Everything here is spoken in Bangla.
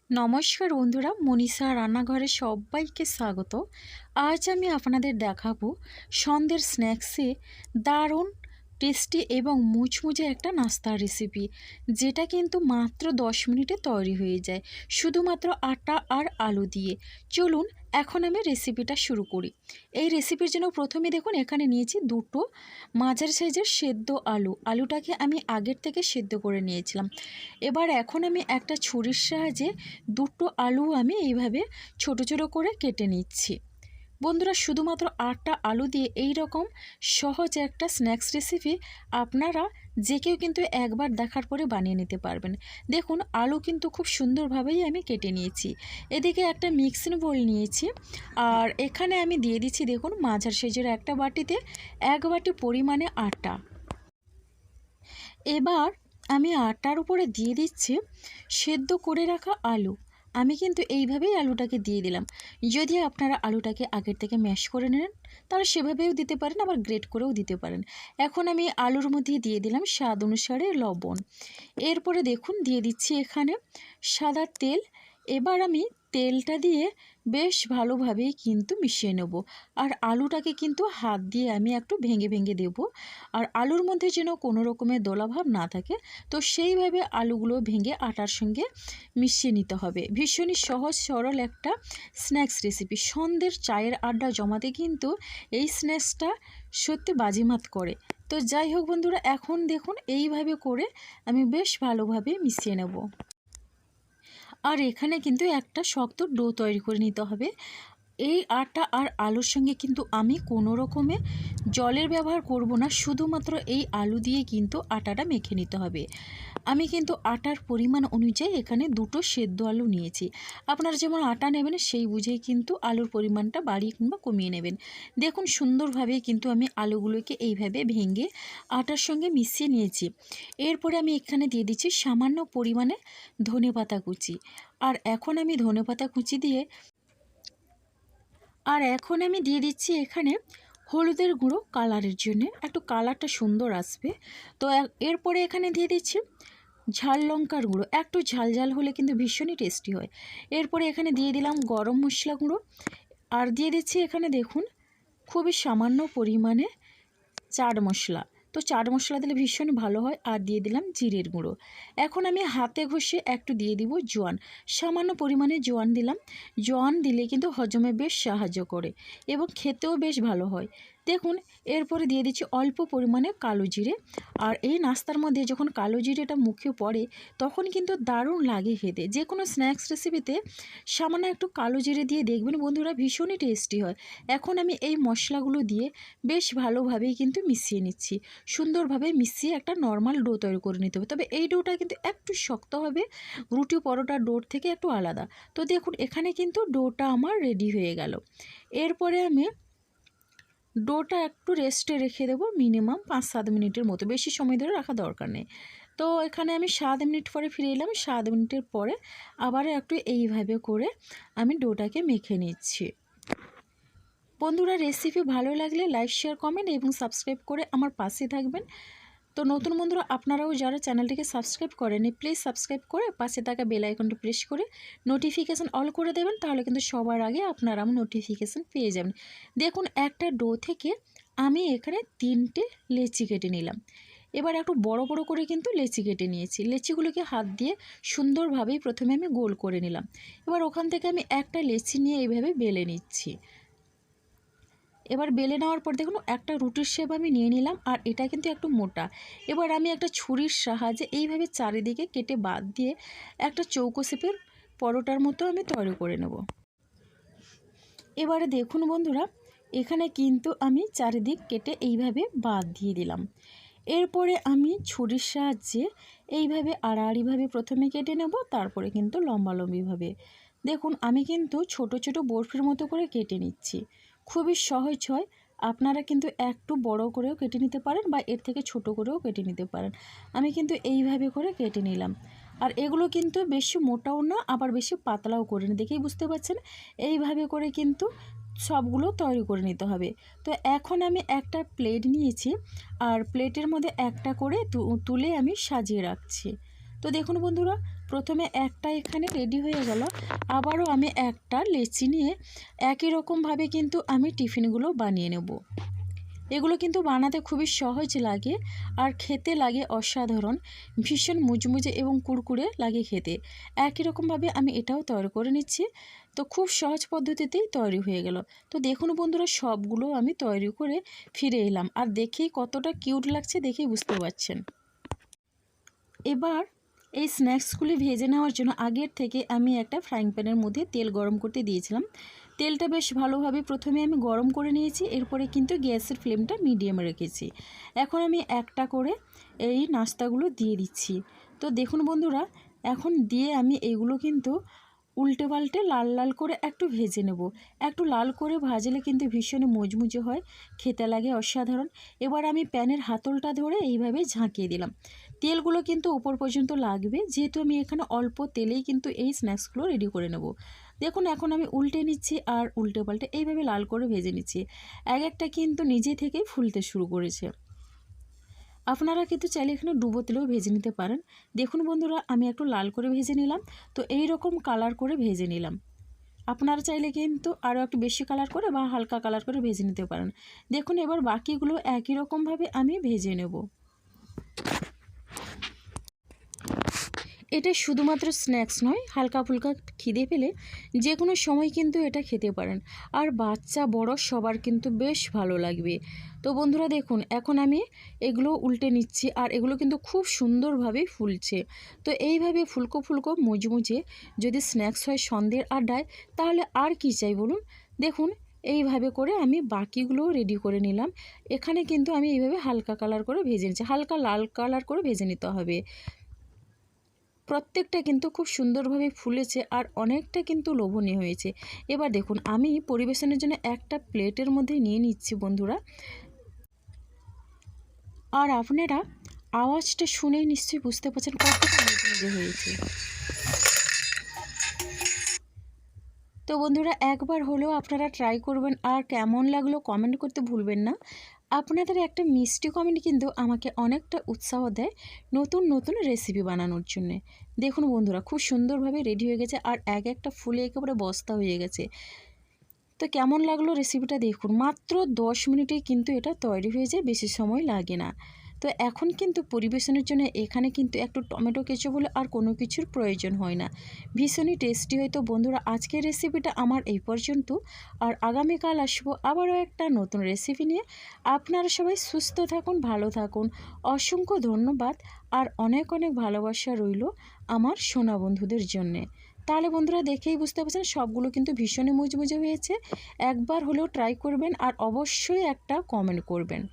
নমস্কার বন্ধুরা, মনীষা রান্নাঘরে সবাইকে স্বাগত। আজ আমি আপনাদের দেখাবো সন্ধ্যের স্ন্যাক্সে দারুণ টেস্টি এবং মুচমুচে একটা নাস্তার রেসিপি, যেটা কিন্তু মাত্র 10 মিনিটে তৈরি হয়ে যায় শুধুমাত্র আটা আর আলু দিয়ে। চলুন এখন আমি রেসিপিটা শুরু করি। এই রেসিপির জন্য প্রথমে দেখুন এখানে নিয়েছি দুটো মাঝারি সাইজের সেদ্ধ আলুটাকে আমি আগের থেকে সেদ্ধ করে নিয়েছিলাম। এবার এখন আমি একটা ছুরির সাহায্যে দুটো আলু আমি এইভাবে ছোট ছোট করে কেটে নিচ্ছি। বন্ধুরা, শুধুমাত্র আটটা আলু দিয়ে এই রকম সহজ একটা স্ন্যাক্স রেসিপি আপনারা যে কেউ কিন্তু একবার দেখার পরে বানিয়ে নিতে পারবেন। দেখুন আলু কিন্তু খুব সুন্দরভাবেই আমি কেটে নিয়েছি। এদিকে একটা মিক্সিং বোল নিয়েছি, আর এখানে আমি দিয়ে দিচ্ছি দেখুন মাঝারি সাইজের একটা বাটিতে 1 বাটি পরিমাণে আটা। এবার আমি আটার উপরে দিয়ে দিচ্ছি সেদ্ধ করে রাখা আলু। আমি কিন্তু এইভাবেই আলুটাকে দিয়ে দিলাম। যদি আপনারা আলুটাকে আগের থেকে ম্যাশ করে নেন তাহলে সেভাবেও দিতে পারেন, আবার গ্রেট করেও দিতে পারেন। এখন আমি আলুর মধ্যে দিয়ে দিলাম স্বাদ অনুসারে লবণ। এরপরে দেখুন দিয়ে দিচ্ছি এখানে সাদা তেল। এবার আমি তেলটা দিয়ে বেশ ভালোভাবেই কিন্তু মিশিয়ে নেব, আর আলুটাকে কিন্তু হাত দিয়ে আমি একটু ভেঙে ভেঙে দেব, আর আলুর মধ্যে যেন কোনো রকমের দোলাভাব না থাকে। তো সেইভাবে আলুগুলো ভেঙে আটার সঙ্গে মিশিয়ে নিতে হবে। ভীষণই সহজ সরল একটা স্ন্যাক্স রেসিপি। সন্ধ্যের চায়ের আড্ডা জমাতে কিন্তু এই স্ন্যাক্সটা সত্যি বাজিমাত করে। তো যাই হোক বন্ধুরা, এখন দেখুন এইভাবে করে আমি বেশ ভালোভাবে মিশিয়ে নেব। আর এখানে কিন্তু একটা শক্ত ডো তৈরি করে নিতে হবে। এই আটা আর আলুর সঙ্গে কিন্তু আমি কোনো রকমে জলের ব্যবহার করব না, শুধুমাত্র এই আলু দিয়ে কিন্তু আটাটা মেখে নিতে হবে। আমি কিন্তু আটার পরিমাণ অনুযায়ী এখানে দুটো সেদ্ধ আলু নিয়েছি। আপনারা যেমন আটা নেবেন সেই বুঝেই কিন্তু আলুর পরিমাণটা বাড়িয়ে কিংবা কমিয়ে নেবেন। দেখুন সুন্দরভাবে কিন্তু আমি আলুগুলোকে এইভাবে ভেঙে আটার সঙ্গে মিশিয়ে নিয়েছি। এরপরে আমি এখানে দিয়ে দিচ্ছি সামান্য পরিমাণে ধনেপাতা কুচি। আর এখন আমি ধনেপাতা কুচি দিয়ে দিয়ে দিচ্ছি এখানে হলুদের গুঁড়ো, কালারের জন্য একটু কালারটা সুন্দর আসবে। তো এরপরে এখানে দিয়ে দিচ্ছি ঝাল লঙ্কার গুঁড়ো, একটু ঝাল ঝাল হলে কিন্তু ভীষণই টেস্টি হয়। এরপরে এখানে দিয়ে দিলাম গরম মশলা গুঁড়ো, আর দিয়ে দিচ্ছি এখানে দেখুন খুবই সামান্য পরিমাণে চাট মশলা। তো চাট মশলা দিলে ভীষণ ভালো হয়। আর দিয়ে দিলাম জিরের গুঁড়ো। এখন আমি হাতে ঘষে একটু দিয়ে দিব জোয়ান, সামান্য পরিমাণে জোয়ান দিলাম। জোয়ান দিলে কিন্তু হজমে বেশ সাহায্য করে এবং খেতেও বেশ ভালো হয়। দেখুন এরপরে দিয়ে দিচ্ছি অল্প পরিমাণে কালো জিরে। আর এই নাস্তার মধ্যে যখন কালো জিরেটা মুখে পড়ে তখন কিন্তু দারুণ লাগে খেতে। যে কোনো স্ন্যাক্স রেসিপিতে সামান্য একটু কালো জিরে দিয়ে দেখবেন বন্ধুরা, ভীষণই টেস্টি হয়। এখন আমি এই মশলাগুলো দিয়ে বেশ ভালোভাবেই কিন্তু মিশিয়ে নিচ্ছি। সুন্দরভাবে মিশিয়ে একটা নর্মাল ডো তৈরি করে নিতে হবে। তবে এই ডোটা কিন্তু একটু শক্ত হবে, রুটি পরোটার ডোর থেকে একটু আলাদা। তো দেখুন এখানে কিন্তু ডোটা আমার রেডি হয়ে গেল। এরপরে আমি ডোটা একটু রেস্টে রেখে দেবো মিনিমাম 5-7 মিনিটের মতো, বেশি সময় ধরে রাখা দরকার নেই। তো এখানে আমি 7 মিনিট পরে ফিরে এলাম। 7 মিনিটের পরে আবার একটু এইভাবে করে আমি ডোটাকে মেখে নিচ্ছি। বন্ধুরা, রেসিপি ভালো লাগলে লাইক, শেয়ার, কমেন্ট এবং সাবস্ক্রাইব করে আমার পাশে থাকবেন। তো নতুন বন্ধুরা আপনারাও যারা চ্যানেলটিকে সাবস্ক্রাইব করেনি প্লিজ সাবস্ক্রাইব করে পাশে থাকা বেল আইকনটি প্রেস করে নোটিফিকেশান অল করে দেবেন, তাহলে কিন্তু সবার আগে আপনারা নোটিফিকেশান পেয়ে যাবেন। দেখুন একটা ডো থেকে আমি এখানে 3টে লেচি কেটে নিলাম। এবার একটু বড় বড় করে কিন্তু লেচি কেটে নিয়েছি। লেচিগুলোকে হাত দিয়ে সুন্দরভাবেই প্রথমে আমি গোল করে নিলাম। এবার ওখান থেকে আমি একটা লেচি নিয়ে এইভাবে বেলে নিচ্ছি। এবার বেলে নেওয়ার পর দেখুন একটা রুটির শেপ আমি নিয়ে নিলাম, আর এটা কিন্তু একটু মোটা। এবার আমি একটা ছুরির সাহায্যে এইভাবে চারিদিকে কেটে বাদ দিয়ে একটা চৌকো শেপের পরোটার মতো আমি তৈরি করে নেব। এবারে দেখুন বন্ধুরা, এখানে কিন্তু আমি চারিদিক কেটে এইভাবে বাদ দিয়ে দিলাম। এরপরে আমি ছুরির সাহায্যে এইভাবে আড়াআড়িভাবে প্রথমে কেটে নেব, তারপরে কিন্তু লম্বালম্বিভাবে। দেখুন আমি কিন্তু ছোট ছোট বরফির মতো করে কেটে নিচ্ছি। খুবই সহজ হয়। আপনারা কিন্তু একটু বড় করেও কেটে নিতে পারেন বা এর থেকে ছোট করেও কেটে নিতে পারেন। আমি কিন্তু এইভাবে করে কেটে নিলাম। আর এগুলো কিন্তু বেশি মোটাও না আবার বেশি পাতলাও করে না, দেখেই বুঝতে পারছেন। এইভাবে করে কিন্তু সবগুলো তৈরি করে নিতে হবে। তো এখন আমি একটা প্লেট নিয়েছি, আর প্লেটের মধ্যে একটা করে তুলে আমি সাজিয়ে রাখছি। তো দেখুন বন্ধুরা, প্রথমে একটা এখানে রেডি হয়ে গেল, আবারও আমি একটা লেচি নিয়ে একই রকমভাবে কিন্তু আমি টিফিনগুলো বানিয়ে নেব। এগুলো কিন্তু বানাতে খুবই সহজ লাগে আর খেতে লাগে অসাধারণ, ভীষণ মুচমুচে এবং কুড়কুড়ে লাগে খেতে। একই রকমভাবে আমি এটাও তৈরি করে নিচ্ছি। তো খুব সহজ পদ্ধতিতেই তৈরি হয়ে গেল। তো দেখুন বন্ধুরা, সবগুলো আমি তৈরি করে ফিরে এলাম, আর দেখেই কতটা কিউট লাগছে দেখেই বুঝতে পারছেন। এবার এই স্ন্যাক্সগুলি ভেজে নেওয়ার জন্য আগের থেকে আমি একটা ফ্রাইং প্যানের মধ্যে তেল গরম করতে দিয়েছিলাম। তেলটা বেশ ভালোভাবে প্রথমে আমি গরম করে নিয়েছি, এরপরে কিন্তু গ্যাসের ফ্লেমটা মিডিয়ামে রেখেছি। এখন আমি একটা করে এই নাস্তাগুলো দিয়ে দিচ্ছি। তো দেখুন বন্ধুরা, এখন দিয়ে আমি এইগুলো কিন্তু উল্টে পাল্টে লাল লাল করে একটু ভেজে নেব। একটু লাল করে ভাজলে কিন্তু ভীষণ মুচমুচে হয়, খেতে লাগে অসাধারণ। এবার আমি প্যানের হাতলটা ধরে এইভাবে ঝাঁকিয়ে দিলাম। তেলগুলো কিন্তু উপর পর্যন্ত লাগবে, যেহেতু আমি এখানে অল্প তেলেই কিন্তু এই স্ন্যাক্সগুলো রেডি করে নেব। দেখুন এখন আমি উল্টে নিচ্ছি আর উল্টে পাল্টে এইভাবে লাল করে ভেজে নিচ্ছি। এক একটা কিন্তু নিজে থেকেই ফুলতে শুরু করেছে। আপনারা কিন্তু চাইলে এখানে ডুবো তেলেও ভেজে নিতে পারেন। দেখুন বন্ধুরা, আমি একটু লাল করে ভেজে নিলাম। তো এই রকম কালার করে ভেজে নিলাম। আপনারা চাইলে কিন্তু আরও একটু বেশি কালার করে বা হালকা কালার করে ভেজে নিতে পারেন। দেখুন এবার বাকিগুলো একই রকমভাবে আমি ভেজে নেব। এটা শুধুমাত্র স্ন্যাক্স নয়, হালকা ফুলকা খিদে পেলে যে কোনো সময় কিন্তু এটা খেতে পারেন, আর বাচ্চা বড় সবার কিন্তু বেশ ভালো লাগবে। তো বন্ধুরা দেখুন, এখন আমি এগুলো উল্টে নিচ্ছি, আর এগুলো কিন্তু খুব সুন্দরভাবে ফুলছে। তো এইভাবে ফুলকো ফুলকো মুচমুচে যদি স্ন্যাক্স হয় সন্ধ্যের আড্ডায়, তাহলে আর কি চাই বলুন। দেখুন এইভাবে করে আমি বাকিগুলোও রেডি করে নিলাম। এখানে কিন্তু আমি এইভাবে হালকা কালার করে ভেজে নিচ্ছি, হালকা লাল কালার করে ভেজে নিতে হবে। প্রত্যেকটা কিন্তু খুব সুন্দরভাবে ফুলেছে আর অনেকটা কিন্তু লোভনীয় হয়েছে। এবার দেখুন আমি পরিবেশনের জন্য একটা প্লেটের মধ্যে নিয়ে নিচ্ছি বন্ধুরা। আর আপনারা আওয়াজটা শুনেই নিশ্চয়ই বুঝতে পারছেন কতটা মুচমুচে হয়েছে। তো বন্ধুরা, একবার হলেও আপনারা ট্রাই করবেন, আর কেমন লাগলো কমেন্ট করতে ভুলবেন না। আপনাদের একটা মিষ্টি কমেন্ট কিন্তু আমাকে অনেকটা উৎসাহ দেয় নতুন নতুন রেসিপি বানানোর জন্যে। দেখুন বন্ধুরা, খুব সুন্দরভাবে রেডি হয়ে গেছে, আর এক একটা ফুলে একেবারে বস্তা হয়ে গেছে। তো কেমন লাগলো রেসিপিটা দেখুন, মাত্র 10 মিনিটেই কিন্তু এটা তৈরি হয়ে যায়, বেশি সময় লাগে না। তো এখন কিন্তু পরিবেশনের জন্য এখানে কিন্তু একটু টমেটো কেচাপ বলে আর কোনো কিছুর প্রয়োজন হয় না, ভীষণই টেস্টি হয়। তো বন্ধুরা, আজকের রেসিপিটা আমার এই পর্যন্ত, আর আগামীকাল আসবো আবারও একটা নতুন রেসিপি নিয়ে। আপনারা সবাই সুস্থ থাকুন, ভালো থাকুন, অসংখ্য ধন্যবাদ, আর অনেক অনেক ভালোবাসা রইল আমার সোনা বন্ধুদের জন্যে। তাহলে বন্ধুরা, দেখেই বুঝতে পারছেন সবগুলো কিন্তু ভীষণই মুচমুচে হয়েছে। একবার হলেও ট্রাই করবেন, আর অবশ্যই একটা কমেন্ট করবেন।